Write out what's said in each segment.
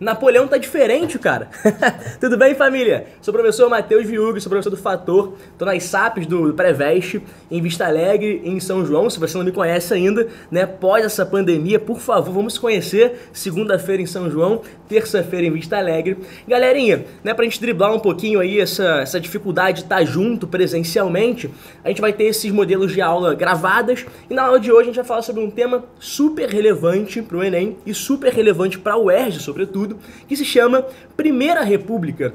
Napoleão tá diferente, cara. Tudo bem, família? Sou o professor Matheus Viúgue, sou professor do Fator. Tô nas SAPs do Preveste, em Vista Alegre, em São João. Se você não me conhece ainda, né, pós essa pandemia, por favor, vamos se conhecer. Segunda-feira em São João, terça-feira em Vista Alegre. Galerinha, né, pra gente driblar um pouquinho aí essa dificuldade de estar junto presencialmente, a gente vai ter esses modelos de aula gravadas. E na aula de hoje a gente vai falar sobre um tema super relevante pro Enem e super relevante para o UERJ, sobretudo, que se chama Primeira República.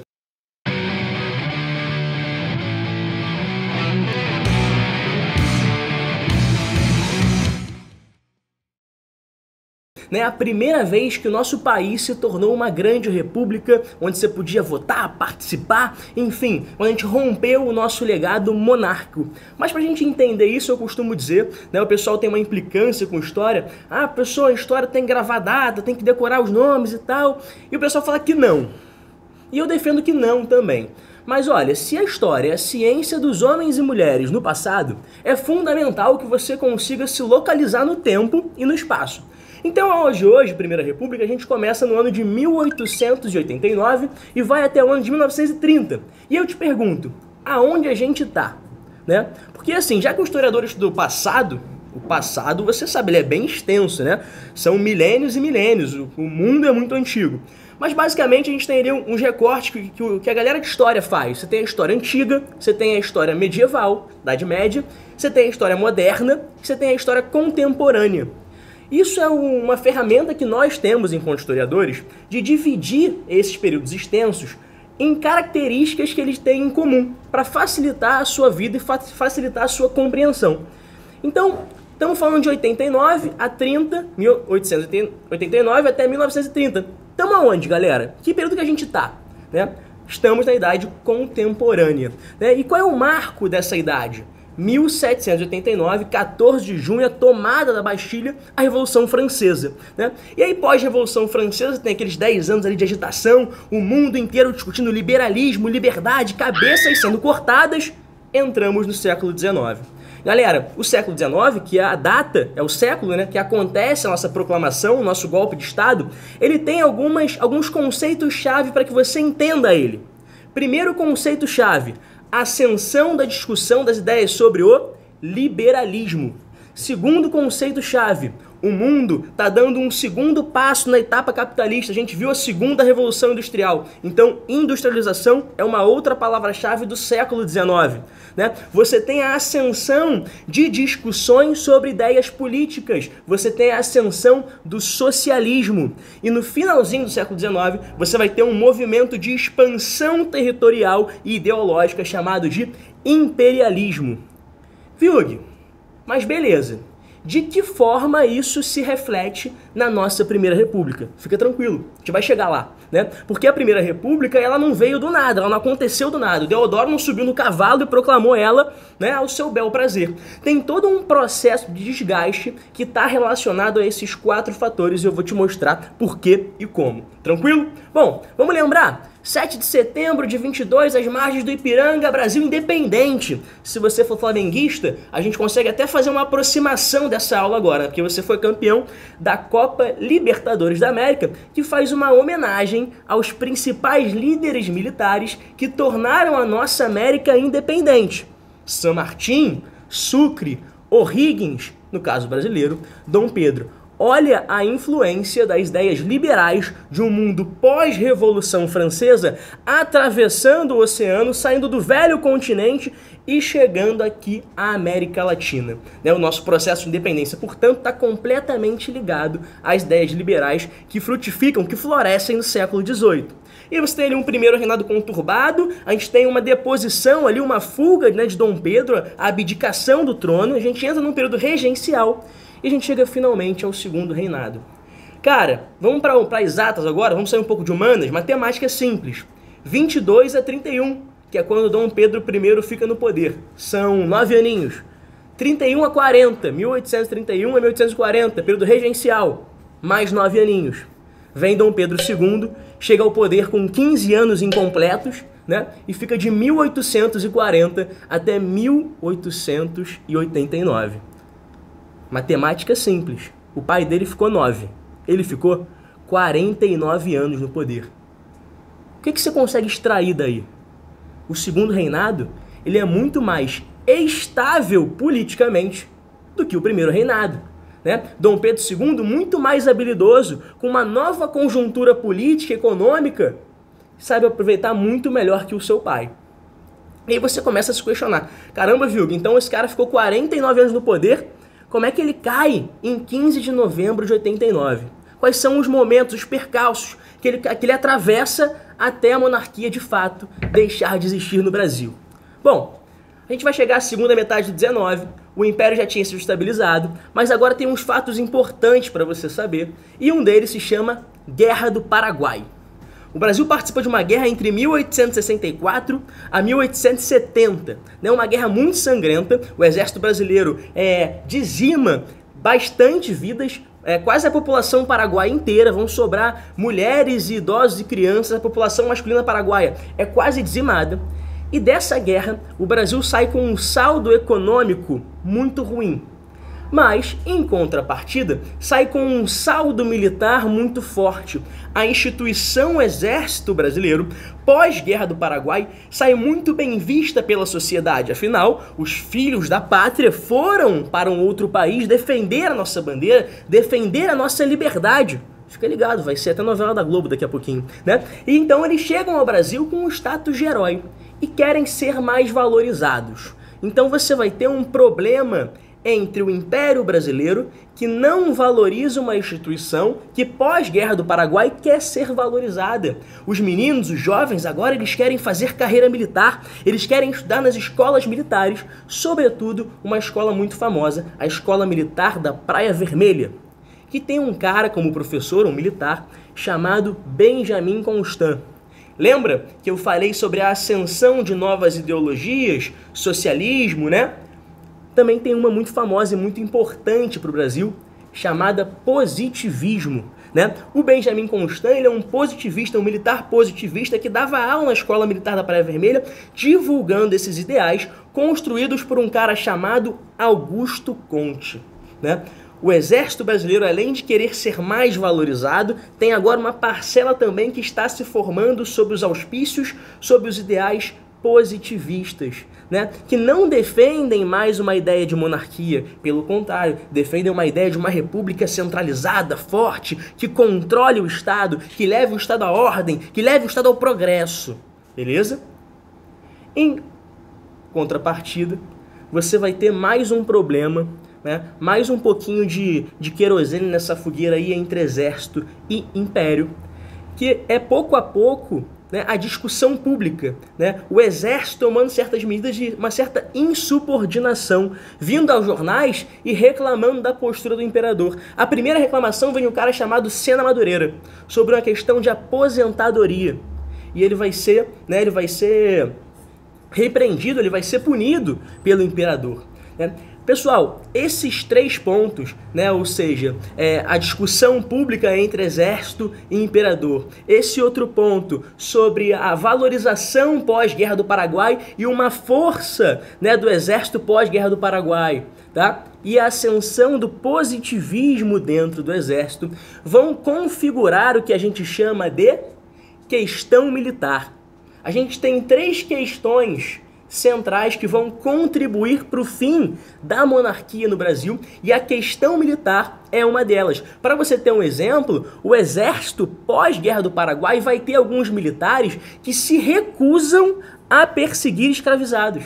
A primeira vez que o nosso país se tornou uma grande república, onde você podia votar, participar, enfim, onde a gente rompeu o nosso legado monárquico. Mas pra gente entender isso, eu costumo dizer, né, o pessoal tem uma implicância com história, pessoal, a história tem que gravar data, tem que decorar os nomes e tal, e o pessoal fala que não. E eu defendo que não também. Mas olha, se a história é a ciência dos homens e mulheres no passado, é fundamental que você consiga se localizar no tempo e no espaço. Então, a aula de hoje, Primeira República, a gente começa no ano de 1889 e vai até o ano de 1930. E eu te pergunto, aonde a gente tá? Né? Porque assim, já que o historiador estudou o passado, você sabe, ele é bem extenso, né? São milênios e milênios, o mundo é muito antigo. Mas basicamente a gente tem ali uns recortes que a galera de história faz. Você tem a história antiga, você tem a história medieval, Idade Média, você tem a história moderna, você tem a história contemporânea. Isso é uma ferramenta que nós temos enquanto historiadores de dividir esses períodos extensos em características que eles têm em comum para facilitar a sua vida e facilitar a sua compreensão. Então, estamos falando de 89 a 30, 1889 até 1930. Estamos aonde, galera? Que período que a gente está? Né? Estamos na idade contemporânea. Né? E qual é o marco dessa idade? 1789, 14 de junho, a tomada da Bastilha, a Revolução Francesa. Né? E aí, pós-Revolução Francesa, tem aqueles 10 anos ali de agitação, o mundo inteiro discutindo liberalismo, liberdade, cabeças sendo cortadas, entramos no século XIX. Galera, o século XIX, que é a data, é o século, né, que acontece a nossa proclamação, o nosso golpe de Estado, ele tem alguns conceitos-chave para que você entenda ele. Primeiro conceito-chave, ascensão da discussão das ideias sobre o liberalismo. Segundo conceito-chave, o mundo está dando um segundo passo na etapa capitalista. A gente viu a segunda revolução industrial. Então, industrialização é uma outra palavra-chave do século XIX. Né? Você tem a ascensão de discussões sobre ideias políticas. Você tem a ascensão do socialismo. E no finalzinho do século XIX, você vai ter um movimento de expansão territorial e ideológica chamado de imperialismo. Viúgue, mas beleza. De que forma isso se reflete na nossa Primeira República? Fica tranquilo, a gente vai chegar lá, né? Porque a Primeira República, ela não veio do nada, ela não aconteceu do nada. O Deodoro não subiu no cavalo e proclamou ela, né, ao seu bel prazer. Tem todo um processo de desgaste que está relacionado a esses 4 fatores e eu vou te mostrar por quê e como. Tranquilo? Bom, vamos lembrar? 7 de setembro de 22, às margens do Ipiranga, Brasil independente. Se você for flamenguista, a gente consegue até fazer uma aproximação dessa aula agora, porque você foi campeão da Copa Libertadores da América, que faz uma homenagem aos principais líderes militares que tornaram a nossa América independente. San Martín, Sucre, O'Higgins, no caso brasileiro, Dom Pedro. Olha a influência das ideias liberais de um mundo pós-Revolução Francesa atravessando o oceano, saindo do velho continente e chegando aqui à América Latina. O nosso processo de independência, portanto, está completamente ligado às ideias liberais que frutificam, que florescem no século XVIII. E você tem ali um primeiro reinado conturbado, a gente tem uma deposição ali, uma fuga, né, de Dom Pedro, a abdicação do trono, a gente entra num período regencial e a gente chega finalmente ao segundo reinado. Cara, vamos para exatas agora, vamos sair um pouco de humanas, matemática é simples. 22 a 31, que é quando Dom Pedro I fica no poder, são 9 aninhos. 31 a 40, 1831 a 1840, período regencial, mais 9 aninhos. Vem Dom Pedro II, chega ao poder com 15 anos incompletos, né? E fica de 1840 até 1889. Matemática simples. O pai dele ficou 9. Ele ficou 49 anos no poder. O que você consegue extrair daí? O segundo reinado, ele é muito mais estável politicamente do que o primeiro reinado, né? Dom Pedro II, muito mais habilidoso, com uma nova conjuntura política e econômica, sabe aproveitar muito melhor que o seu pai. E aí você começa a se questionar, caramba, Vilg, então esse cara ficou 49 anos no poder, como é que ele cai em 15 de novembro de 89? Quais são os momentos, os percalços que ele atravessa até a monarquia, de fato, deixar de existir no Brasil? Bom, a gente vai chegar à segunda metade do 19, o Império já tinha sido estabilizado, mas agora tem uns fatos importantes para você saber, e um deles se chama Guerra do Paraguai. O Brasil participa de uma guerra entre 1864 a 1870, né? Uma guerra muito sangrenta. O exército brasileiro dizima bastante vidas, quase a população paraguaia inteira, vão sobrar mulheres, idosos e crianças, a população masculina paraguaia é quase dizimada. E dessa guerra, o Brasil sai com um saldo econômico muito ruim. Mas, em contrapartida, sai com um saldo militar muito forte. A instituição Exército Brasileiro, pós-Guerra do Paraguai, sai muito bem vista pela sociedade. Afinal, os filhos da pátria foram para um outro país defender a nossa bandeira, defender a nossa liberdade. Fica ligado, vai ser até novela da Globo daqui a pouquinho, né? E então eles chegam ao Brasil com o status de herói e querem ser mais valorizados. Então você vai ter um problema entre o Império Brasileiro, que não valoriza uma instituição que pós-Guerra do Paraguai quer ser valorizada. Os meninos, os jovens, agora eles querem fazer carreira militar, eles querem estudar nas escolas militares, sobretudo uma escola muito famosa, a Escola Militar da Praia Vermelha, que tem um cara como professor, um militar, chamado Benjamin Constant. Lembra que eu falei sobre a ascensão de novas ideologias, socialismo, né? Também tem uma muito famosa e muito importante para o Brasil, chamada positivismo, né? O Benjamin Constant, ele é um positivista, um militar positivista que dava aula na Escola Militar da Praia Vermelha, divulgando esses ideais construídos por um cara chamado Augusto Conte, né? O Exército Brasileiro, além de querer ser mais valorizado, tem agora uma parcela também que está se formando sob os auspícios, sob os ideais positivistas, né? Que não defendem mais uma ideia de monarquia, pelo contrário, defendem uma ideia de uma república centralizada, forte, que controle o Estado, que leve o Estado à ordem, que leve o Estado ao progresso, beleza? Em contrapartida, você vai ter mais um problema, né? Mais um pouquinho de querosene nessa fogueira aí entre exército e império, que é pouco a pouco, né, a discussão pública, né? O exército tomando certas medidas de uma certa insubordinação, vindo aos jornais e reclamando da postura do imperador. A primeira reclamação vem um cara chamado Sena Madureira, sobre uma questão de aposentadoria. E ele vai ser, né, repreendido, ele vai ser punido pelo imperador, né? Pessoal, esses três pontos, né, ou seja, a discussão pública entre exército e imperador, esse outro ponto sobre a valorização pós-Guerra do Paraguai e uma força, né, do exército pós-Guerra do Paraguai, tá? E a ascensão do positivismo dentro do exército vão configurar o que a gente chama de questão militar. A gente tem três questões centrais que vão contribuir para o fim da monarquia no Brasil, e a questão militar é uma delas. Para você ter um exemplo, o exército pós-Guerra do Paraguai vai ter alguns militares que se recusam a perseguir escravizados.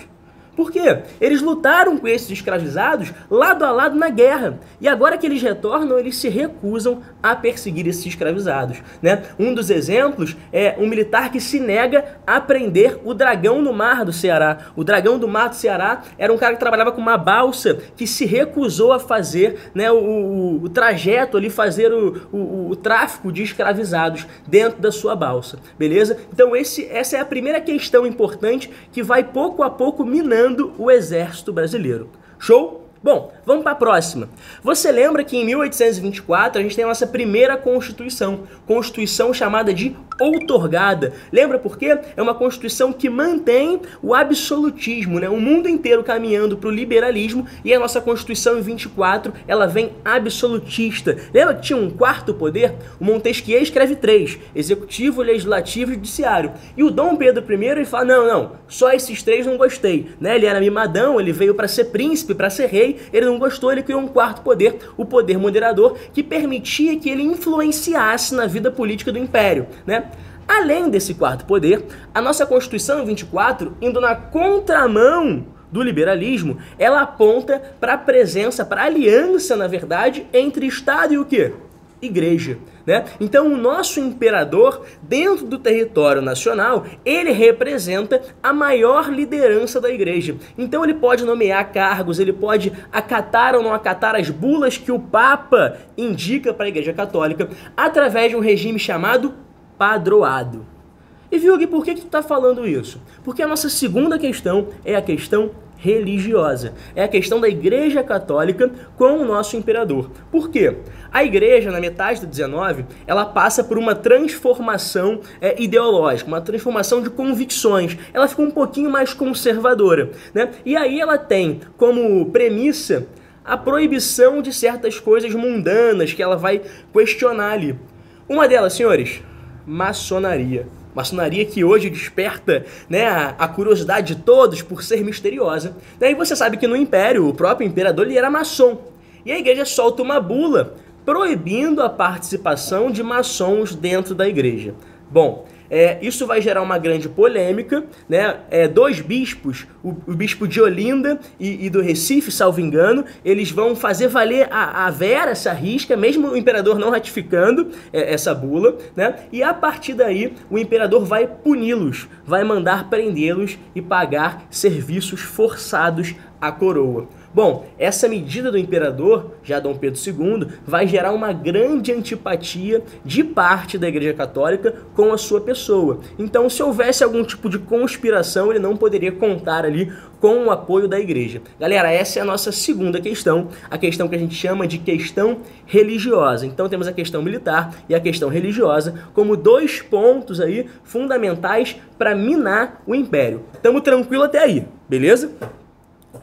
Por quê? Eles lutaram com esses escravizados lado a lado na guerra. E agora que eles retornam, eles se recusam a perseguir esses escravizados, né? Um dos exemplos é um militar que se nega a prender o dragão no mar do Ceará. O dragão do mar do Ceará era um cara que trabalhava com uma balsa, que se recusou a fazer, né, o trajeto ali, fazer o tráfico de escravizados dentro da sua balsa, beleza? Então essa é a primeira questão importante que vai pouco a pouco minando o exército brasileiro. Show? Bom, vamos para a próxima. Você lembra que em 1824 a gente tem a nossa primeira Constituição chamada de outorgada. Lembra por quê? É uma Constituição que mantém o absolutismo, né? O mundo inteiro caminhando para o liberalismo, e a nossa Constituição em 24, ela vem absolutista. Lembra que tinha um quarto poder? O Montesquieu escreve 3, executivo, legislativo e judiciário. E o Dom Pedro I, ele fala, não, só esses 3 não gostei, né? Ele era mimadão, ele veio para ser príncipe, para ser rei, ele não gostou, ele criou um quarto poder, o poder moderador, que permitia que ele influenciasse na vida política do império, né? Além desse quarto poder, a nossa Constituição em 24, indo na contramão do liberalismo, ela aponta para a presença, para a aliança, na verdade, entre Estado e o quê? Igreja, né? Então o nosso imperador, dentro do território nacional, ele representa a maior liderança da igreja. Então ele pode nomear cargos, ele pode acatar ou não acatar as bulas que o Papa indica para a Igreja Católica, através de um regime chamado padroado. E Vilg, por que tu está falando isso? Porque a nossa segunda questão é a questão religiosa. É a questão da Igreja Católica com o nosso imperador. Por quê? A Igreja, na metade do 19, ela passa por uma transformação ideológica, uma transformação de convicções. Ela fica um pouquinho mais conservadora, né? E aí ela tem como premissa a proibição de certas coisas mundanas que ela vai questionar ali. Uma delas, senhores, maçonaria. Maçonaria que hoje desperta, né, a curiosidade de todos por ser misteriosa. Daí você sabe que no Império, o próprio imperador ele era maçom. E a igreja solta uma bula proibindo a participação de maçons dentro da igreja. Bom, isso vai gerar uma grande polêmica, né? 2 bispos, o bispo de Olinda e do Recife, salvo engano, eles vão fazer valer a vera essa risca, mesmo o imperador não ratificando essa bula, né? E a partir daí, o imperador vai puni-los, vai mandar prendê-los e pagar serviços forçados à coroa. Bom, essa medida do imperador, já Dom Pedro II, vai gerar uma grande antipatia de parte da Igreja Católica com a sua pessoa. Então, se houvesse algum tipo de conspiração, ele não poderia contar ali com o apoio da Igreja. Galera, essa é a nossa segunda questão, a questão que a gente chama de questão religiosa. Então, temos a questão militar e a questão religiosa como 2 pontos aí fundamentais para minar o Império. Tamo tranquilo até aí, beleza?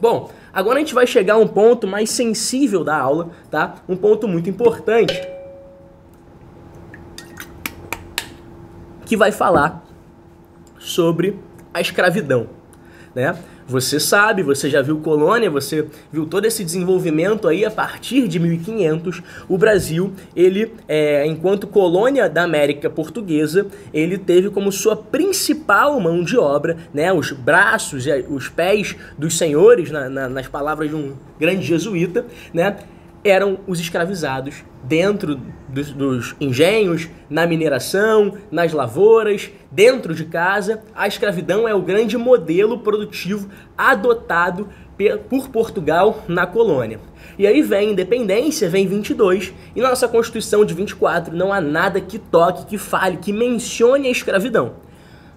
Bom, agora a gente vai chegar a um ponto mais sensível da aula, tá? Um ponto muito importante, que vai falar sobre a escravidão, né? Você sabe, você já viu Colônia, você viu todo esse desenvolvimento aí a partir de 1500. O Brasil, ele, enquanto colônia da América Portuguesa, ele teve como sua principal mão de obra, né, os braços e os pés dos senhores, nas palavras de um grande jesuíta, né, eram os escravizados dentro dos engenhos, na mineração, nas lavouras, dentro de casa. A escravidão é o grande modelo produtivo adotado por Portugal na colônia. E aí vem a independência, vem 22, e na nossa Constituição de 24 não há nada que toque, que fale, que mencione a escravidão.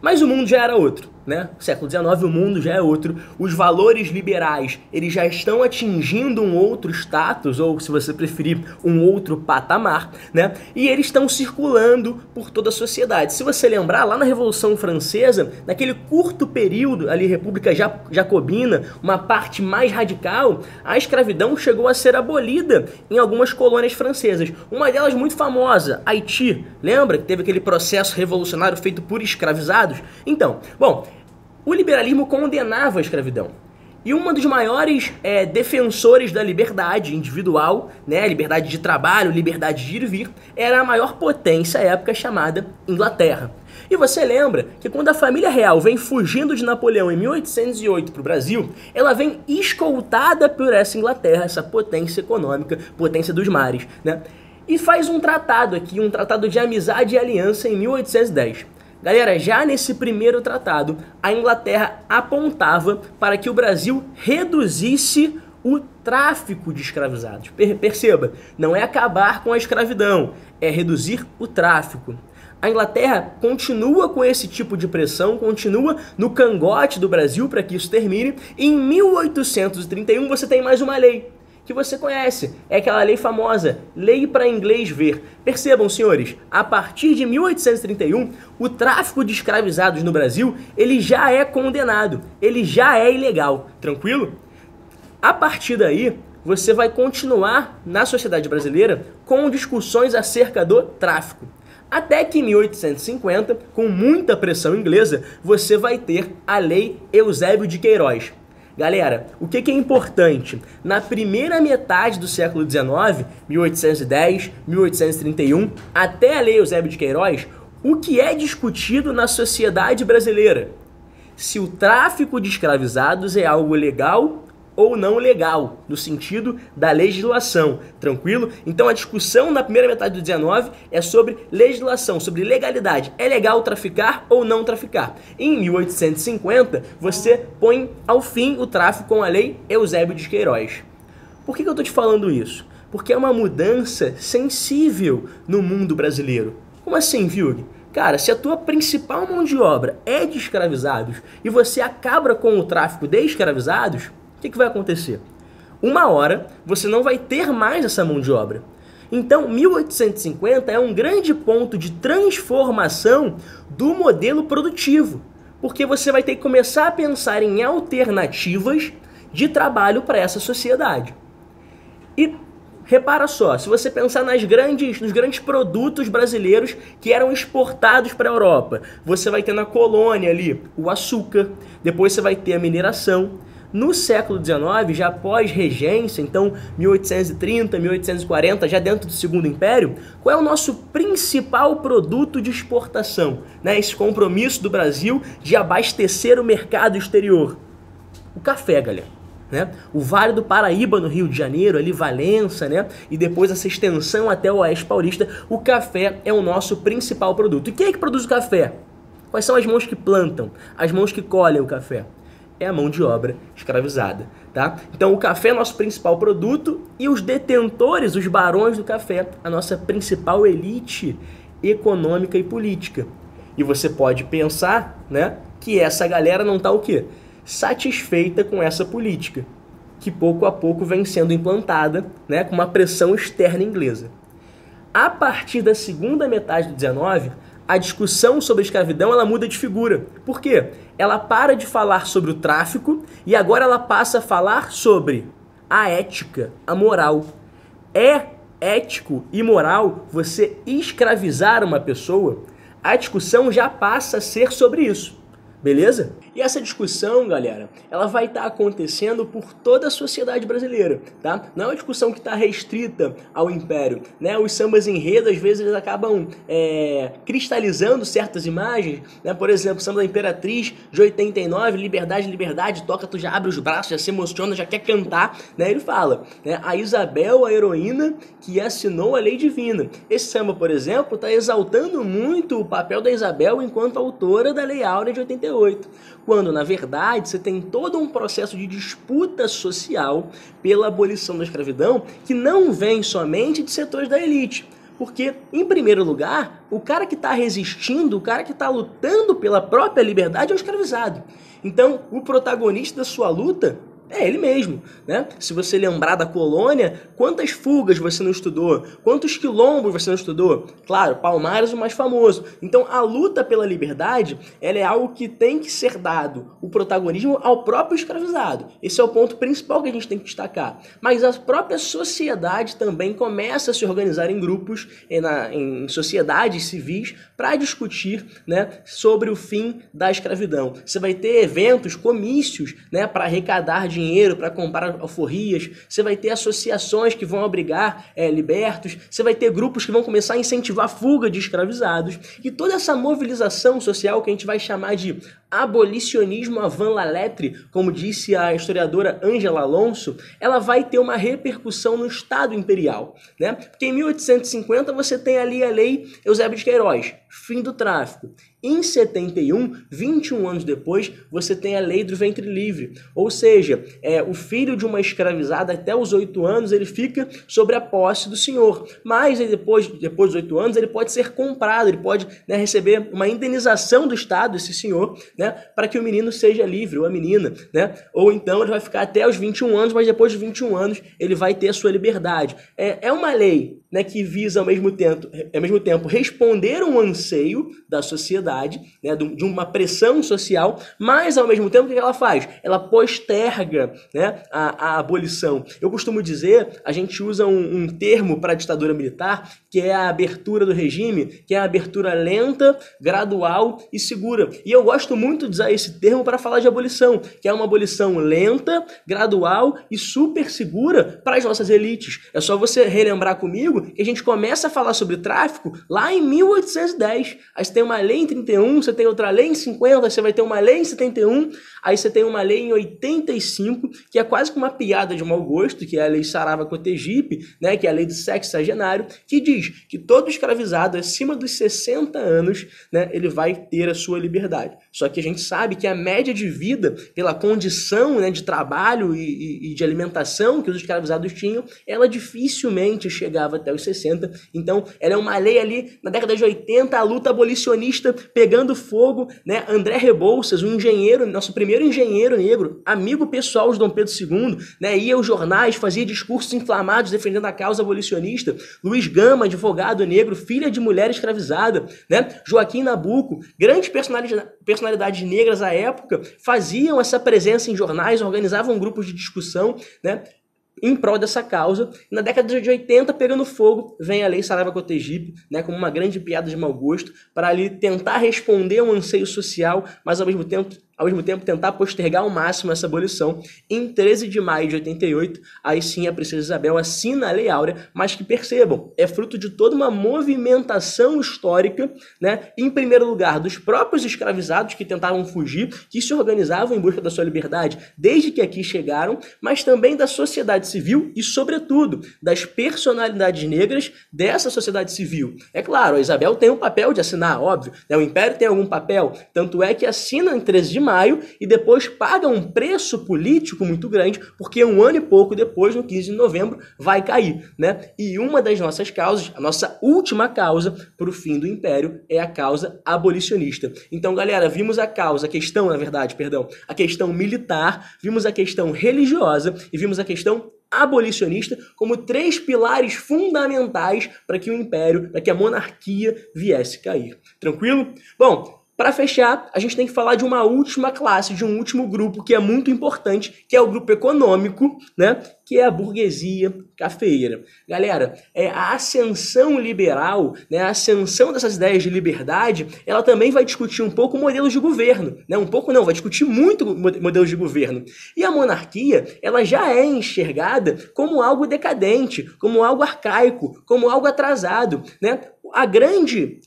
Mas o mundo já era outro, né? Século XIX, o mundo já é outro. Os valores liberais, eles já estão atingindo um outro status, ou se você preferir, um outro patamar, né? E eles estão circulando por toda a sociedade. Se você lembrar, lá na Revolução Francesa, naquele curto período, ali, República Jacobina, uma parte mais radical, a escravidão chegou a ser abolida em algumas colônias francesas. Uma delas muito famosa, Haiti. Lembra que teve aquele processo revolucionário feito por escravizados? Então, bom, o liberalismo condenava a escravidão. E um dos maiores defensores da liberdade individual, né, liberdade de trabalho, liberdade de ir e vir, era a maior potência à época chamada Inglaterra. E você lembra que quando a família real vem fugindo de Napoleão em 1808 para o Brasil, ela vem escoltada por essa Inglaterra, essa potência econômica, potência dos mares, né? E faz um tratado aqui, um tratado de amizade e aliança em 1810. Galera, já nesse primeiro tratado, a Inglaterra apontava para que o Brasil reduzisse o tráfico de escravizados. Perceba, não é acabar com a escravidão, é reduzir o tráfico. A Inglaterra continua com esse tipo de pressão, continua no cangote do Brasil para que isso termine. E em 1831 você tem mais uma lei, que você conhece. É aquela lei famosa, lei para inglês ver. Percebam, senhores, a partir de 1831, o tráfico de escravizados no Brasil, ele já é condenado, ele já é ilegal, tranquilo? A partir daí, você vai continuar na sociedade brasileira com discussões acerca do tráfico. Até que em 1850, com muita pressão inglesa, você vai ter a Lei Eusébio de Queiroz. Galera, o que é importante? Na primeira metade do século XIX, 1810, 1831, até a Lei Eusébio de Queiroz, o que é discutido na sociedade brasileira? Se o tráfico de escravizados é algo legal ou não legal, no sentido da legislação, tranquilo? Então a discussão na primeira metade do 19 é sobre legislação, sobre legalidade. É legal traficar ou não traficar? Em 1850, você põe ao fim o tráfico com a Lei Eusébio de Queiroz. Por que eu estou te falando isso? Porque é uma mudança sensível no mundo brasileiro. Como assim, Vilg? Cara, se a tua principal mão de obra é de escravizados e você acaba com o tráfico de escravizados, o que vai acontecer? Uma hora você não vai ter mais essa mão de obra. Então, 1850 é um grande ponto de transformação do modelo produtivo, porque você vai ter que começar a pensar em alternativas de trabalho para essa sociedade. E repara só, se você pensar nos grandes produtos brasileiros que eram exportados para a Europa, você vai ter na colônia ali o açúcar, depois você vai ter a mineração. No século XIX, já pós-regência, então 1830, 1840, já dentro do Segundo Império, qual é o nosso principal produto de exportação? Né? Esse compromisso do Brasil de abastecer o mercado exterior. O café, galera. Né? O Vale do Paraíba, no Rio de Janeiro, ali Valença, né? E depois essa extensão até o Oeste Paulista, o café é o nosso principal produto. E quem é que produz o café? Quais são as mãos que plantam, as mãos que colhem o café? É a mão de obra escravizada, tá? Então o café é nosso principal produto e os detentores, os barões do café, a nossa principal elite econômica e política. E você pode pensar, né, que essa galera não tá o quê? Satisfeita com essa política, que pouco a pouco vem sendo implantada, né, com uma pressão externa inglesa. A partir da segunda metade do 19, a discussão sobre a escravidão ela muda de figura. Por quê? Ela para de falar sobre o tráfico e agora ela passa a falar sobre a ética, a moral. É ético e moral você escravizar uma pessoa? A discussão já passa a ser sobre isso. Beleza? E essa discussão, galera, ela vai estar acontecendo por toda a sociedade brasileira, tá? Não é uma discussão que está restrita ao Império, né? Os sambas enredo, às vezes, eles acabam cristalizando certas imagens, né? Por exemplo, o samba da Imperatriz, de 89, Liberdade, Liberdade, toca, tu já abre os braços, já se emociona, já quer cantar, né? Ele fala, né? A Isabel, a heroína que assinou a lei divina. Esse samba, por exemplo, está exaltando muito o papel da Isabel enquanto autora da Lei Áurea de 88. Quando, na verdade, você tem todo um processo de disputa social pela abolição da escravidão que não vem somente de setores da elite. Porque, em primeiro lugar, o cara que está resistindo, o cara que está lutando pela própria liberdade é o escravizado. Então, o protagonista da sua luta é ele mesmo, né? Se você lembrar da colônia, quantas fugas você não estudou? Quantos quilombos você não estudou? Claro, Palmares é o mais famoso. Então, a luta pela liberdade, ela é algo que tem que ser dado o protagonismo ao próprio escravizado. Esse é o ponto principal que a gente tem que destacar. Mas a própria sociedade também começa a se organizar em grupos, em sociedades civis, para discutir, né, sobre o fim da escravidão. Você vai ter eventos, comícios, né, para arrecadar dinheiro, para comprar alforrias, você vai ter associações que vão abrigar libertos, você vai ter grupos que vão começar a incentivar a fuga de escravizados, e toda essa mobilização social que a gente vai chamar de abolicionismo avant la lettre, como disse a historiadora Ângela Alonso, ela vai ter uma repercussão no Estado Imperial, né? Porque em 1850 você tem ali a Lei Eusébio de Queiroz, fim do tráfico. Em 71, 21 anos depois, você tem a Lei do Ventre Livre, ou seja, o filho de uma escravizada até os 8 anos, ele fica sobre a posse do senhor, mas depois dos 8 anos ele pode ser comprado, ele pode, né, receber uma indenização do Estado, esse senhor, né, para que o menino seja livre, ou a menina, né, ou então ele vai ficar até os 21 anos, mas depois dos 21 anos ele vai ter a sua liberdade. É uma lei, né, que visa ao mesmo tempo responder um anseio da sociedade, né, de uma pressão social, mas ao mesmo tempo o que ela faz? Ela posterga, né, a abolição. Eu costumo dizer, a gente usa um termo para a ditadura militar, que é a abertura do regime, que é a abertura lenta, gradual e segura. E eu gosto muito de usar esse termo para falar de abolição, que é uma abolição lenta, gradual e super segura para as nossas elites. É só você relembrar comigo que a gente começa a falar sobre tráfico lá em 1810. Aí você tem uma lei em 31, você tem outra lei em 50, você vai ter uma lei em 71, aí você tem uma lei em 85, que é quase que uma piada de mau gosto, que é a Lei Sarava-Cotegipe, né, que é a lei do sexagenário, que diz que todo escravizado acima dos 60 anos, né, ele vai ter a sua liberdade. Só que a gente sabe que a média de vida, pela condição, né, de trabalho e de alimentação que os escravizados tinham, ela dificilmente chegava até os 60. Então, ela é uma lei ali, na década de 80, a luta abolicionista pegando fogo, né? André Rebouças, um engenheiro, nosso primeiro engenheiro negro, amigo pessoal de Dom Pedro II, né, ia aos jornais, fazia discursos inflamados defendendo a causa abolicionista. Luiz Gama, advogado negro, filha de mulher escravizada, né? Joaquim Nabuco, grandes personalidades negras à época, faziam essa presença em jornais, organizavam grupos de discussão, né, em prol dessa causa. Na década de 80, pegando fogo, vem a Lei Sarava-Cotegipe, né, como uma grande piada de mau gosto, para ali tentar responder a um anseio social, mas ao mesmo tempo tentar postergar ao máximo essa abolição. Em 13 de maio de 88, aí sim a princesa Isabel assina a Lei Áurea, mas que percebam, é fruto de toda uma movimentação histórica, né, em primeiro lugar dos próprios escravizados que tentavam fugir, que se organizavam em busca da sua liberdade desde que aqui chegaram, mas também da sociedade civil e, sobretudo, das personalidades negras dessa sociedade civil. É claro, a Isabel tem um papel de assinar, óbvio, né, o Império tem algum papel, tanto é que assina em 13 de maio e depois paga um preço político muito grande, porque um ano e pouco depois, no 15 de novembro, vai cair, né? E uma das nossas causas, a nossa última causa para o fim do Império é a causa abolicionista. Então, galera, vimos a questão militar, vimos a questão religiosa e vimos a questão abolicionista como 3 pilares fundamentais para que o Império, para que a monarquia viesse cair. Tranquilo? Bom, para fechar, a gente tem que falar de uma última classe, de um último grupo que é muito importante, que é o grupo econômico, né? Que é a burguesia cafeeira. Galera, a ascensão liberal, né, a ascensão dessas ideias de liberdade, ela também vai discutir um pouco modelos de governo, né? Um pouco não, vai discutir muito modelos de governo. E a monarquia, ela já é enxergada como algo decadente, como algo arcaico, como algo atrasado, né? A grande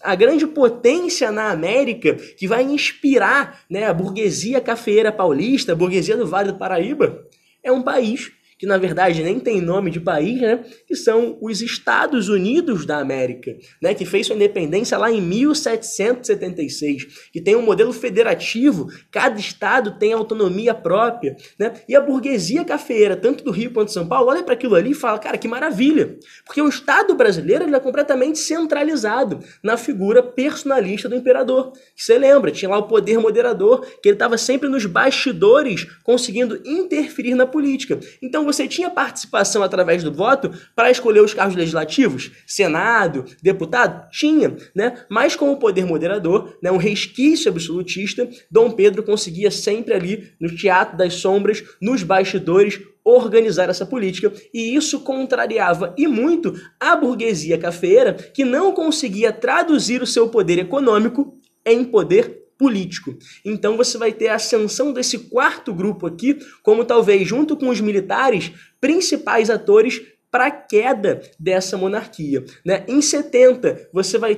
potência na América que vai inspirar, né, a burguesia cafeeira paulista, a burguesia do Vale do Paraíba, é um país que na verdade nem tem nome de país, né? Que são os Estados Unidos da América, né? Que fez sua independência lá em 1776, que tem um modelo federativo, cada estado tem autonomia própria, né? E a burguesia cafeeira, tanto do Rio quanto de São Paulo, olha para aquilo ali e fala, cara, que maravilha, porque o Estado brasileiro ele é completamente centralizado na figura personalista do imperador. Você lembra, tinha lá o poder moderador, que ele estava sempre nos bastidores, conseguindo interferir na política. Então você tinha participação através do voto para escolher os cargos legislativos, Senado, deputado? Tinha, né? Mas com o poder moderador, né, um resquício absolutista, Dom Pedro conseguia sempre ali, no teatro das sombras, nos bastidores, organizar essa política, e isso contrariava e muito a burguesia cafeeira, que não conseguia traduzir o seu poder econômico em poder político. Então você vai ter a ascensão desse quarto grupo aqui, como talvez junto com os militares, principais atores para a queda dessa monarquia, né? Em 70, você vai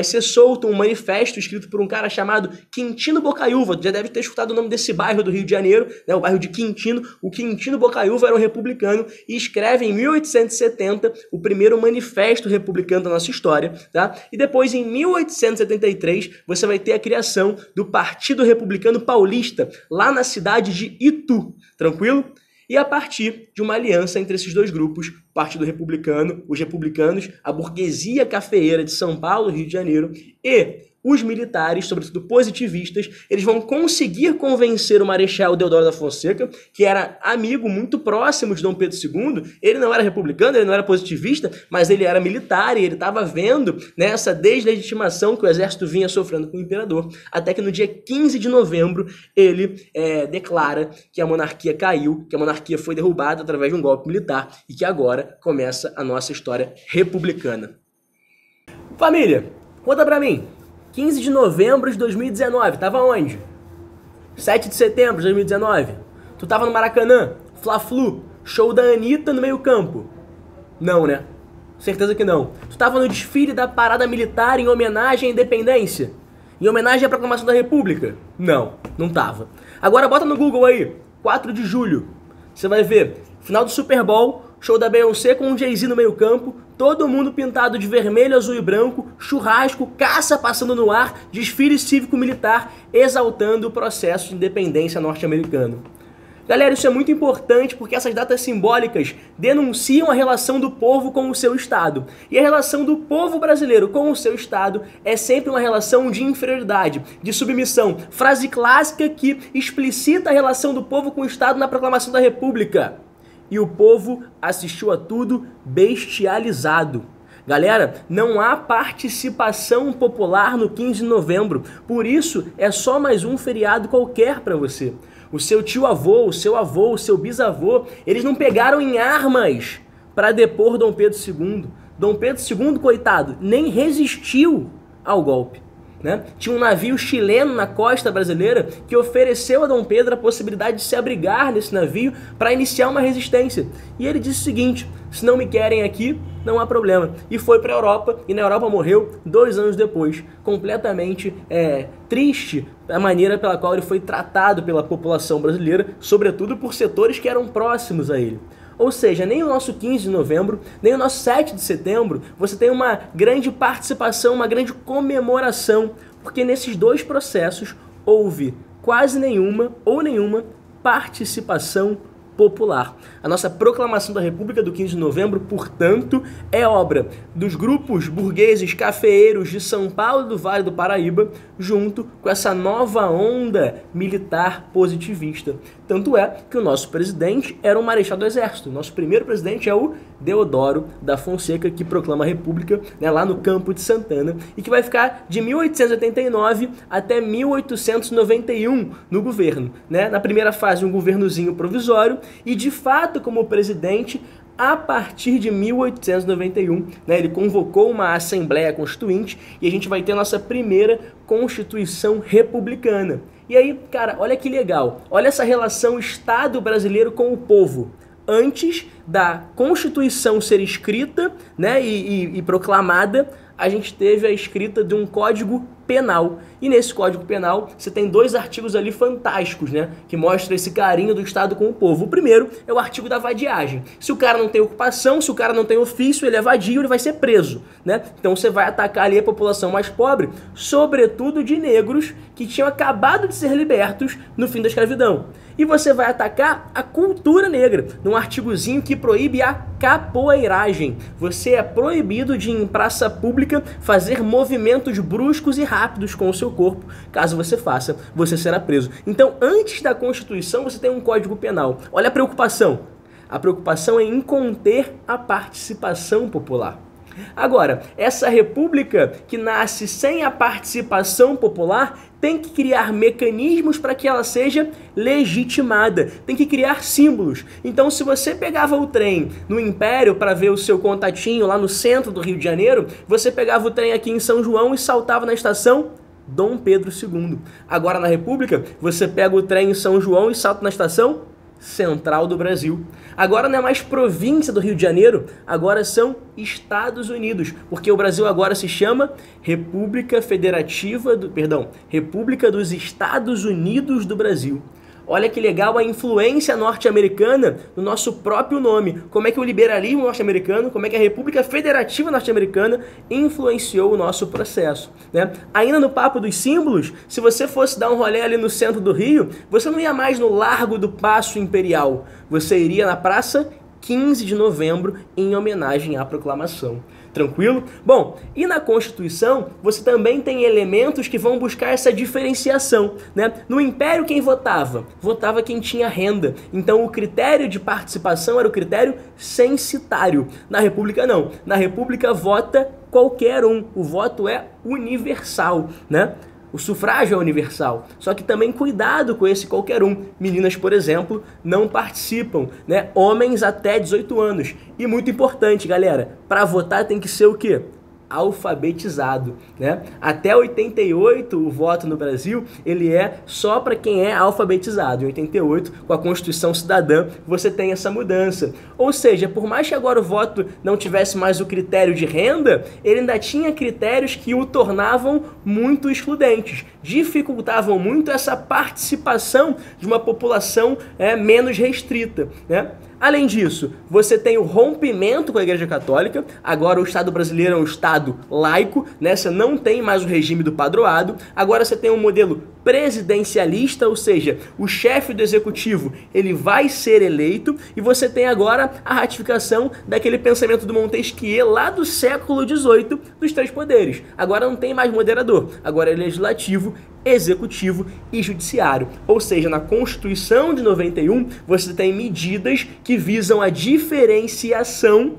ser solto um manifesto escrito por um cara chamado Quintino Bocaiúva. Já deve ter escutado o nome desse bairro do Rio de Janeiro, né? O bairro de Quintino. O Quintino Bocaiúva era um republicano e escreve em 1870 o primeiro manifesto republicano da nossa história, tá? E depois, em 1873, você vai ter a criação do Partido Republicano Paulista, lá na cidade de Itu. Tranquilo? E a partir de uma aliança entre esses dois grupos, o Partido Republicano, os republicanos, a burguesia cafeeira de São Paulo, Rio de Janeiro, e os militares, sobretudo positivistas, eles vão conseguir convencer o Marechal Deodoro da Fonseca, que era amigo muito próximo de Dom Pedro II. Ele não era republicano, ele não era positivista, mas ele era militar e ele estava vendo, né, essa deslegitimação que o exército vinha sofrendo com o imperador, até que no dia 15 de novembro ele declara que a monarquia caiu, que a monarquia foi derrubada através de um golpe militar e que agora começa a nossa história republicana. Família, conta pra mim, 15 de novembro de 2019, tava onde? 7 de setembro de 2019, tu tava no Maracanã, Fla-Flu, show da Anitta no meio campo? Não, né? Certeza que não. Tu tava no desfile da parada militar em homenagem à independência? Em homenagem à proclamação da República? Não, não tava. Agora bota no Google aí, 4 de julho, você vai ver, final do Super Bowl, show da Beyoncé com um Jay-Z no meio campo, todo mundo pintado de vermelho, azul e branco, churrasco, caça passando no ar, desfile cívico-militar, exaltando o processo de independência norte-americano. Galera, isso é muito importante porque essas datas simbólicas denunciam a relação do povo com o seu Estado. E a relação do povo brasileiro com o seu Estado é sempre uma relação de inferioridade, de submissão. Frase clássica que explicita a relação do povo com o Estado na proclamação da República. E o povo assistiu a tudo bestializado. Galera, não há participação popular no 15 de novembro, por isso é só mais um feriado qualquer para você. O seu tio-avô, o seu bisavô, eles não pegaram em armas para depor Dom Pedro II. Dom Pedro II, coitado, nem resistiu ao golpe, né? Tinha um navio chileno na costa brasileira que ofereceu a Dom Pedro a possibilidade de se abrigar nesse navio para iniciar uma resistência. E ele disse o seguinte: se não me querem aqui, não há problema. E foi para a Europa, e na Europa morreu 2 anos depois, completamente triste a maneira pela qual ele foi tratado pela população brasileira, sobretudo por setores que eram próximos a ele. Ou seja, nem o nosso 15 de novembro, nem o nosso 7 de setembro, você tem uma grande participação, uma grande comemoração, porque nesses dois processos houve quase nenhuma ou nenhuma participação popular. A nossa proclamação da República do 15 de novembro, portanto, é obra dos grupos burgueses cafeeiros de São Paulo e do Vale do Paraíba, junto com essa nova onda militar positivista. Tanto é que o nosso presidente era um marechal do Exército. O nosso primeiro presidente é o Deodoro da Fonseca, que proclama a República, né, lá no Campo de Santana, e que vai ficar de 1889 até 1891 no governo, né? Na primeira fase, um governozinho provisório, e de fato, como presidente, a partir de 1891, né, ele convocou uma Assembleia Constituinte e a gente vai ter a nossa primeira Constituição Republicana. E aí, cara, olha que legal, olha essa relação Estado brasileiro com o povo. Antes da Constituição ser escrita, né, e proclamada, a gente teve a escrita de um Código Penal. E nesse Código Penal você tem 2 artigos ali fantásticos, né, que mostram esse carinho do Estado com o povo. O primeiro é o artigo da vadiagem. Se o cara não tem ocupação, se o cara não tem ofício, ele é vadio, ele vai ser preso, né? Então você vai atacar ali a população mais pobre, sobretudo de negros que tinham acabado de ser libertos no fim da escravidão. E você vai atacar a cultura negra, num artigozinho que proíbe a capoeiragem. Você é proibido de, em praça pública, fazer movimentos bruscos e rápidos com o seu corpo. Caso você faça, você será preso. Então, antes da Constituição, você tem um Código Penal. Olha a preocupação. A preocupação é em conter a participação popular. Agora, essa república que nasce sem a participação popular tem que criar mecanismos para que ela seja legitimada, tem que criar símbolos. Então, se você pegava o trem no Império para ver o seu contatinho lá no centro do Rio de Janeiro, você pegava o trem aqui em São João e saltava na estação Dom Pedro II. Agora, na República, você pega o trem em São João e salta na estação Central do Brasil. Agora não é mais província do Rio de Janeiro, agora são Estados Unidos, porque o Brasil agora se chama República dos Estados Unidos do Brasil. Olha que legal a influência norte-americana no nosso próprio nome. Como é que o liberalismo norte-americano, como é que a República Federativa Norte-Americana influenciou o nosso processo, né? Ainda no papo dos símbolos, se você fosse dar um rolê ali no centro do Rio, você não ia mais no Largo do Paço Imperial, você iria na Praça 15 de novembro em homenagem à proclamação. Tranquilo? Bom, e na Constituição você também tem elementos que vão buscar essa diferenciação, né? No Império quem votava? Votava quem tinha renda. Então o critério de participação era o critério censitário. Na República não. Na República vota qualquer um. O voto é universal, né? O sufrágio é universal, só que também cuidado com esse qualquer um. Meninas, por exemplo, não participam, né? Homens até 18 anos. E muito importante, galera, para votar tem que ser o quê? Alfabetizado, né? Até 88 o voto no Brasil, ele é só para quem é alfabetizado. Em 88, com a Constituição Cidadã, você tem essa mudança. Ou seja, por mais que agora o voto não tivesse mais o critério de renda, ele ainda tinha critérios que o tornavam muito excludentes, dificultavam muito essa participação de uma população menos restrita, né? Além disso, você tem o rompimento com a Igreja Católica. Agora o Estado brasileiro é um Estado laico, né? Você não tem mais o regime do padroado. Agora você tem um modelo presidencialista, ou seja, o chefe do executivo ele vai ser eleito, e você tem agora a ratificação daquele pensamento do Montesquieu lá do século XVIII dos três poderes. Agora não tem mais moderador, agora é legislativo, executivo e judiciário. Ou seja, na Constituição de 91 você tem medidas que visam a diferenciação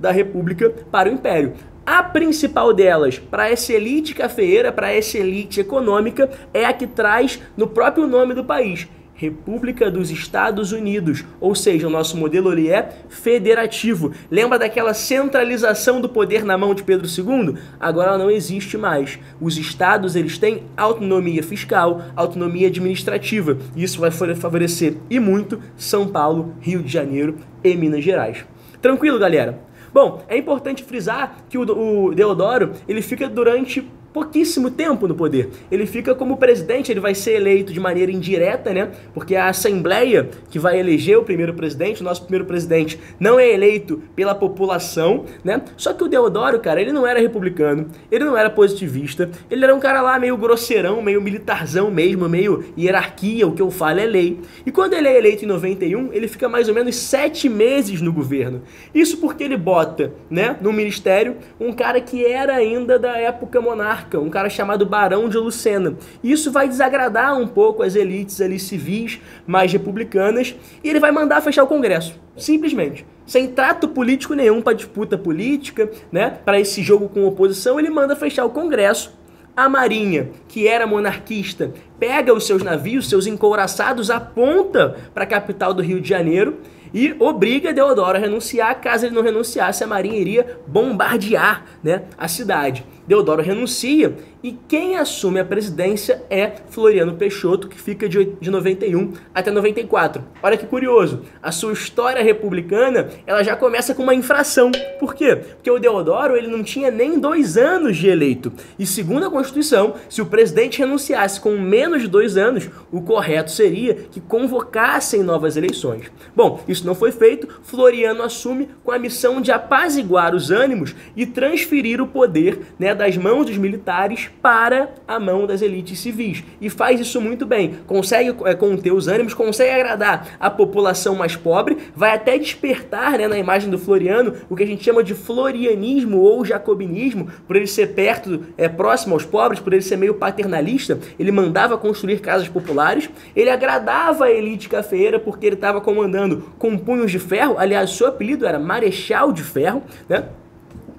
da República para o Império. A principal delas, para essa elite cafeeira, para essa elite econômica, é a que traz no próprio nome do país, República dos Estados Unidos, ou seja, o nosso modelo ele é federativo. Lembra daquela centralização do poder na mão de Pedro II? Agora ela não existe mais. Os estados eles têm autonomia fiscal, autonomia administrativa, e isso vai favorecer e muito São Paulo, Rio de Janeiro e Minas Gerais. Tranquilo, galera? Bom, é importante frisar que o Deodoro ele fica durante pouquíssimo tempo no poder. Ele fica como presidente, ele vai ser eleito de maneira indireta, né? Porque a Assembleia que vai eleger o primeiro presidente, o nosso primeiro presidente, não é eleito pela população, né? Só que o Deodoro, cara, ele não era republicano, ele não era positivista, ele era um cara lá meio grosseirão, meio militarzão mesmo, meio hierarquia, o que eu falo é lei. E quando ele é eleito em 91, ele fica mais ou menos 7 meses no governo. Isso porque ele bota, né, no ministério, um cara que era ainda da época monárquica, um cara chamado Barão de Lucena. Isso vai desagradar um pouco as elites ali civis mais republicanas, e ele vai mandar fechar o Congresso, simplesmente. Sem trato político nenhum para disputa política, né, para esse jogo com oposição, ele manda fechar o Congresso. A Marinha, que era monarquista, pega os seus navios, seus encouraçados, aponta para a capital do Rio de Janeiro e obriga Deodoro a renunciar. Caso ele não renunciasse, a Marinha iria bombardear, né, a cidade. Deodoro renuncia e quem assume a presidência é Floriano Peixoto, que fica de 91 até 94. Olha que curioso, a sua história republicana ela já começa com uma infração. Por quê? Porque o Deodoro ele não tinha nem 2 anos de eleito. E segundo a Constituição, se o presidente renunciasse com menos de 2 anos, o correto seria que convocassem novas eleições. Bom, isso não foi feito. Floriano assume com a missão de apaziguar os ânimos e transferir o poder, né, das mãos dos militares para a mão das elites civis. E faz isso muito bem. Consegue conter os ânimos, consegue agradar a população mais pobre, vai até despertar, né, na imagem do Floriano o que a gente chama de florianismo ou jacobinismo, por ele ser próximo aos pobres, por ele ser meio paternalista. Ele mandava construir casas populares, ele agradava a elite cafeeira porque ele estava comandando com punhos de ferro. Aliás, seu apelido era Marechal de Ferro, né?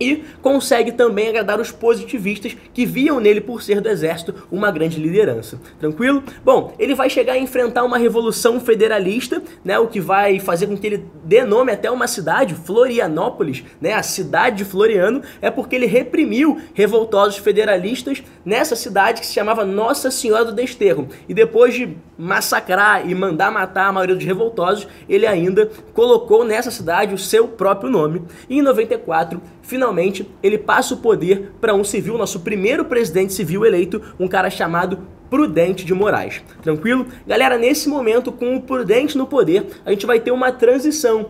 E consegue também agradar os positivistas que viam nele, por ser do exército, uma grande liderança. Tranquilo? Bom, ele vai chegar a enfrentar uma revolução federalista, né, o que vai fazer com que ele dê nome até uma cidade, Florianópolis, né, a cidade de Floriano, é porque ele reprimiu revoltosos federalistas nessa cidade que se chamava Nossa Senhora do Desterro. E depois de massacrar e mandar matar a maioria dos revoltosos, ele ainda colocou nessa cidade o seu próprio nome. E em 94, finalmente, ele passa o poder para um civil, nosso primeiro presidente civil eleito, um cara chamado Prudente de Moraes. Tranquilo? Galera, nesse momento, com o Prudente no poder, a gente vai ter uma transição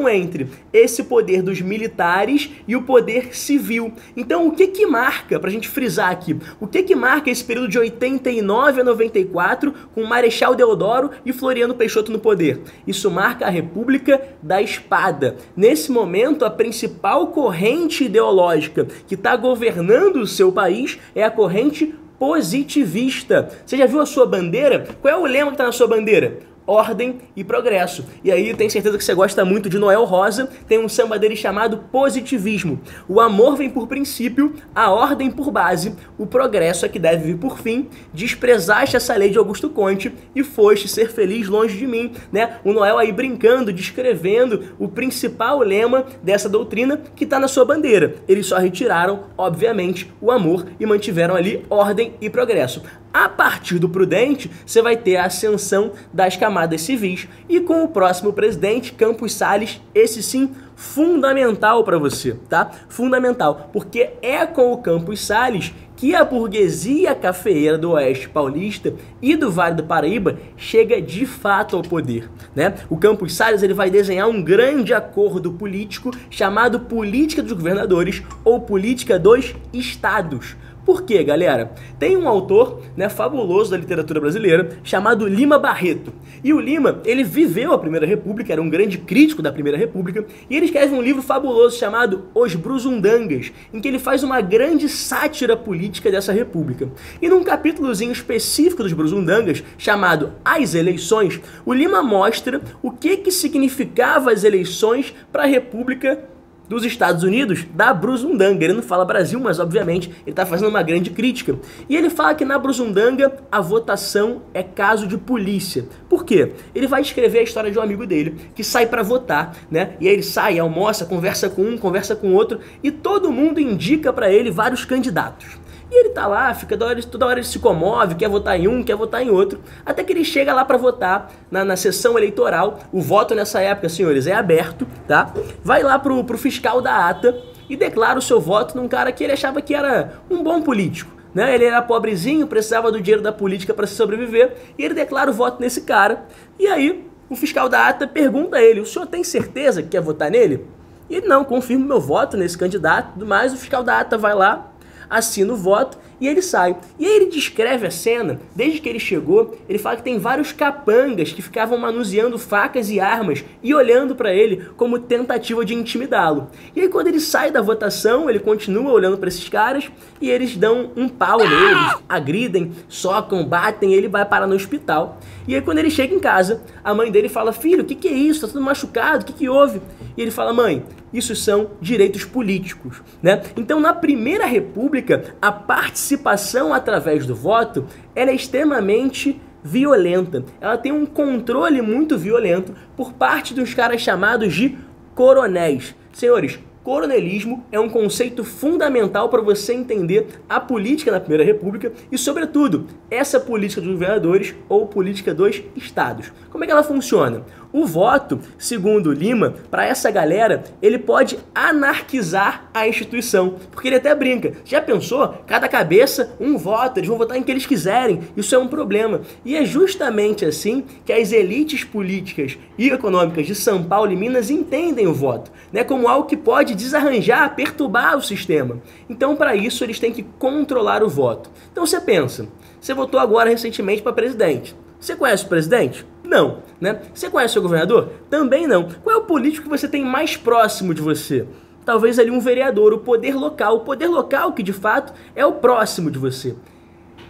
entre esse poder dos militares e o poder civil. Então, o que marca, pra gente frisar aqui, o que marca esse período de 89 a 94 com Marechal Deodoro e Floriano Peixoto no poder? Isso marca a República da Espada. Nesse momento, a principal corrente ideológica que está governando o seu país é a corrente positivista. Você já viu a sua bandeira? Qual é o lema que está na sua bandeira? Ordem e progresso. E aí eu tenho certeza que você gosta muito de Noel Rosa, tem um samba dele chamado Positivismo. O amor vem por princípio, a ordem por base, o progresso é que deve vir por fim, desprezaste essa lei de Augusto Conte e foste ser feliz longe de mim, né? O Noel aí brincando, descrevendo o principal lema dessa doutrina que está na sua bandeira. Eles só retiraram, obviamente, o amor e mantiveram ali ordem e progresso. A partir do Prudente, você vai ter a ascensão das camadas civis e com o próximo presidente, Campos Salles, esse sim, fundamental para você, tá? Fundamental, porque é com o Campos Salles que a burguesia cafeeira do Oeste Paulista e do Vale do Paraíba chega de fato ao poder, né? O Campos Salles ele vai desenhar um grande acordo político chamado Política dos Governadores ou Política dos Estados. Por quê, galera? Tem um autor, né, fabuloso da literatura brasileira chamado Lima Barreto. E o Lima, ele viveu a Primeira República, era um grande crítico da Primeira República, e ele escreve um livro fabuloso chamado Os Brusundangas, em que ele faz uma grande sátira política dessa república. E num capítulozinho específico dos Brusundangas, chamado As Eleições, o Lima mostra o que significava as eleições para a República dos Estados Unidos, da Brusundanga. Ele não fala Brasil, mas obviamente ele está fazendo uma grande crítica. E ele fala que na Brusundanga a votação é caso de polícia. Por quê? Ele vai escrever a história de um amigo dele que sai para votar, né? E aí ele sai, almoça, conversa com um, conversa com outro e todo mundo indica para ele vários candidatos. E ele tá lá, fica toda hora ele se comove, quer votar em um, quer votar em outro, até que ele chega lá para votar na sessão eleitoral. O voto nessa época, senhores, é aberto, tá? Vai lá pro fiscal da ata e declara o seu voto num cara que ele achava que era um bom político, né? Ele era pobrezinho, precisava do dinheiro da política para se sobreviver, e ele declara o voto nesse cara. E aí, o fiscal da ata pergunta a ele: o senhor tem certeza que quer votar nele? E ele: não, confirmo meu voto nesse candidato, tudo mais. O fiscal da ata vai lá, assina o voto e ele sai. E aí ele descreve a cena, desde que ele chegou, ele fala que tem vários capangas que ficavam manuseando facas e armas e olhando para ele como tentativa de intimidá-lo. E aí quando ele sai da votação, ele continua olhando para esses caras e eles dão um pau neles, agridem, socam, batem, e ele vai parar no hospital. E aí quando ele chega em casa, a mãe dele fala: filho, o que é isso? Tá tudo machucado, o que houve? E ele fala: mãe, isso são direitos políticos, né? Então, na Primeira República, a participação através do voto ela é extremamente violenta. Ela tem um controle muito violento por parte dos caras chamados de coronéis. Senhores, coronelismo é um conceito fundamental para você entender a política na Primeira República e, sobretudo, essa política dos governadores ou política dos estados. Como é que ela funciona? O voto, segundo Lima, para essa galera, ele pode anarquizar a instituição. Porque ele até brinca. Já pensou? Cada cabeça, um voto, eles vão votar em que eles quiserem. Isso é um problema. E é justamente assim que as elites políticas e econômicas de São Paulo e Minas entendem o voto, né? Como algo que pode desarranjar, perturbar o sistema. Então, para isso, eles têm que controlar o voto. Então, você pensa, você votou agora recentemente para presidente. Você conhece o presidente? Não, né? Você conhece o seu governador? Também não. Qual é o político que você tem mais próximo de você? Talvez ali um vereador, o poder local que de fato é o próximo de você.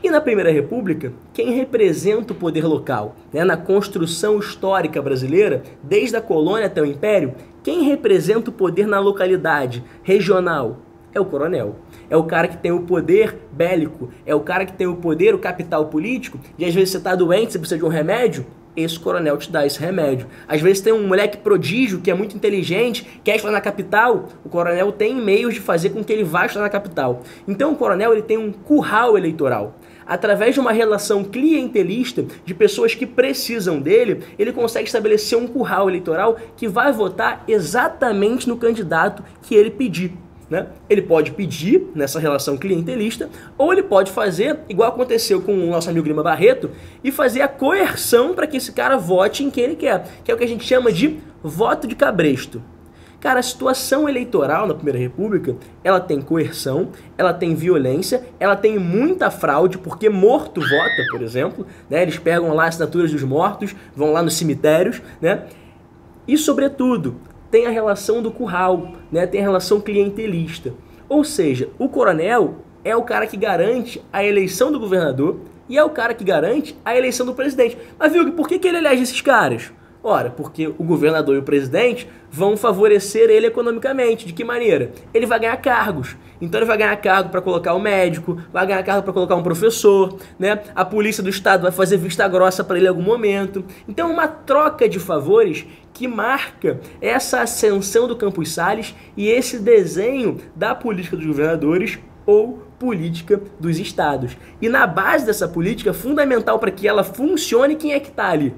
E na Primeira República, quem representa o poder local, né? Na construção histórica brasileira, desde a colônia até o Império, quem representa o poder na localidade regional? É o coronel. É o cara que tem o poder bélico, é o cara que tem o poder, o capital político, e às vezes você está doente, você precisa de um remédio, esse coronel te dá esse remédio. Às vezes tem um moleque prodígio que é muito inteligente, quer estudar na capital, o coronel tem meios de fazer com que ele vá estudar na capital. Então o coronel ele tem um curral eleitoral. Através de uma relação clientelista de pessoas que precisam dele, ele consegue estabelecer um curral eleitoral que vai votar exatamente no candidato que ele pedir, né? Ele pode pedir nessa relação clientelista, ou ele pode fazer, igual aconteceu com o nosso amigo Lima Barreto, e fazer a coerção para que esse cara vote em quem ele quer, que é o que a gente chama de voto de cabresto. Cara, a situação eleitoral na Primeira República, ela tem coerção, ela tem violência, ela tem muita fraude, porque morto vota, por exemplo, né? Eles pegam lá assinaturas dos mortos, vão lá nos cemitérios, né? E, sobretudo, tem a relação do curral, né? Tem a relação clientelista. Ou seja, o coronel é o cara que garante a eleição do governador e é o cara que garante a eleição do presidente. Mas, viu, por que ele elege esses caras? Ora, porque o governador e o presidente vão favorecer ele economicamente. De que maneira? Ele vai ganhar cargos. Então ele vai ganhar cargo para colocar um médico, vai ganhar cargo para colocar um professor, né? A polícia do estado vai fazer vista grossa para ele em algum momento. Então uma troca de favores que marca essa ascensão do Campos Salles e esse desenho da política dos governadores ou política dos estados. E na base dessa política, fundamental para que ela funcione, quem é que está ali?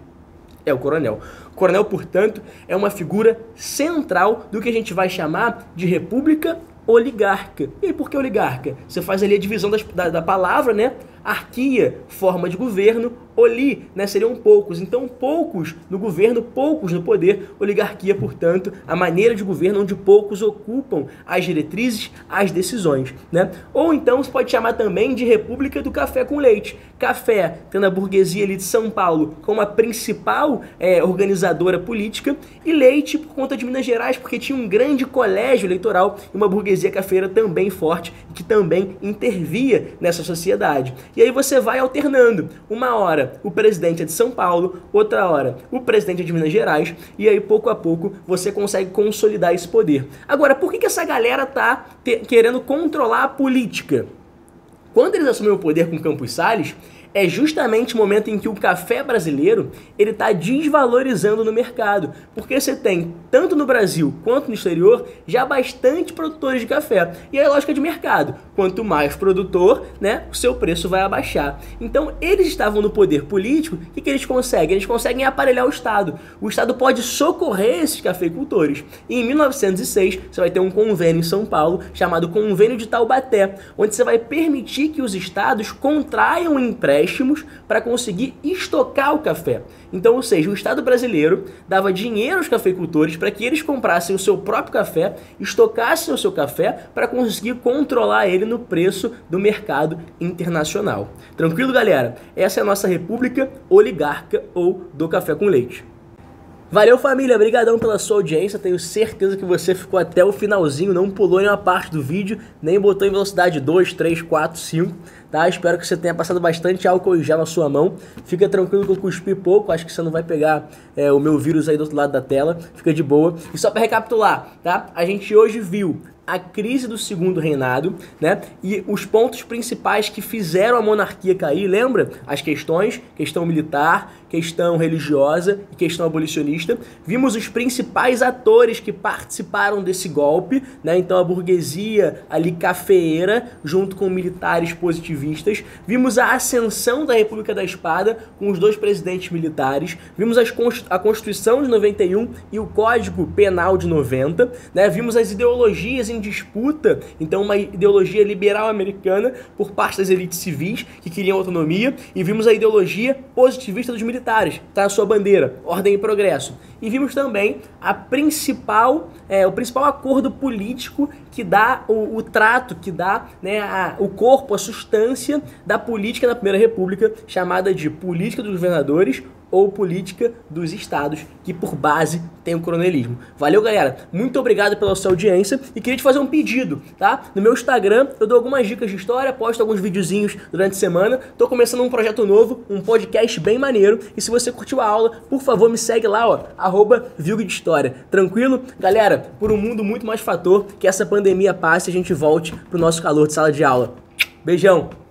É o coronel. O coronel, portanto, é uma figura central do que a gente vai chamar de república oligarca. E por que oligarca? Você faz ali a divisão da palavra, né? Arquia, forma de governo, oli, né? Seriam poucos. Então, poucos no governo, poucos no poder. Oligarquia, portanto, a maneira de governo onde poucos ocupam as diretrizes, as decisões, né? Ou então você pode chamar também de república do café com leite. Café, tendo a burguesia ali de São Paulo como a principal organizadora política, e leite por conta de Minas Gerais, porque tinha um grande colégio eleitoral e uma burguesia cafeira também forte, que também intervia nessa sociedade. E aí você vai alternando. Uma hora o presidente é de São Paulo, outra hora o presidente é de Minas Gerais, e aí pouco a pouco você consegue consolidar esse poder. Agora, por que essa galera tá querendo controlar a política? Quando eles assumiram o poder com Campos Salles, é justamente o momento em que o café brasileiro ele está desvalorizando no mercado, porque você tem, tanto no Brasil quanto no exterior, já bastante produtores de café. E aí a lógica de mercado, quanto mais produtor, né, o seu preço vai abaixar. Então eles estavam no poder político, o que eles conseguem? Eles conseguem aparelhar o Estado. O Estado pode socorrer esses cafeicultores. E em 1906, você vai ter um convênio em São Paulo, chamado Convênio de Taubaté, onde você vai permitir que os estados contraiam empréstimos para conseguir estocar o café. Então, ou seja, o Estado brasileiro dava dinheiro aos cafeicultores para que eles comprassem o seu próprio café, estocassem o seu café para conseguir controlar ele no preço do mercado internacional. Tranquilo, galera? Essa é a nossa república oligarca ou do café com leite. Valeu, família, obrigadão pela sua audiência, tenho certeza que você ficou até o finalzinho, não pulou nenhuma parte do vídeo, nem botou em velocidade 2, 3, 4, 5, tá? Espero que você tenha passado bastante álcool gel na sua mão, fica tranquilo que eu cuspi pouco, acho que você não vai pegar o meu vírus aí do outro lado da tela, fica de boa. E só para recapitular, tá? A gente hoje viu a crise do segundo reinado, né? E os pontos principais que fizeram a monarquia cair, lembra? As questões, questão militar, questão religiosa e questão abolicionista. Vimos os principais atores que participaram desse golpe, né? Então a burguesia ali cafeeira, junto com militares positivistas. Vimos a ascensão da República da Espada com os dois presidentes militares. Vimos a Constituição de 91 e o Código Penal de 90, né? Vimos as ideologias em disputa, então uma ideologia liberal americana por parte das elites civis que queriam autonomia, e vimos a ideologia positivista dos militares, tá na sua bandeira, ordem e progresso. E vimos também o principal acordo político que dá o trato, que dá, né, o corpo, a substância da política da Primeira República, chamada de política dos governadores ou política dos estados, que por base tem o coronelismo. Valeu, galera, muito obrigado pela sua audiência e queria te fazer um pedido, tá? No meu Instagram eu dou algumas dicas de história, posto alguns videozinhos durante a semana, tô começando um projeto novo, um podcast bem maneiro, e se você curtiu a aula, por favor me segue lá, ó, @VilgDeHistória. Tranquilo? Galera, por um mundo muito mais fator, que essa pandemia passe e a gente volte pro nosso calor de sala de aula. Beijão!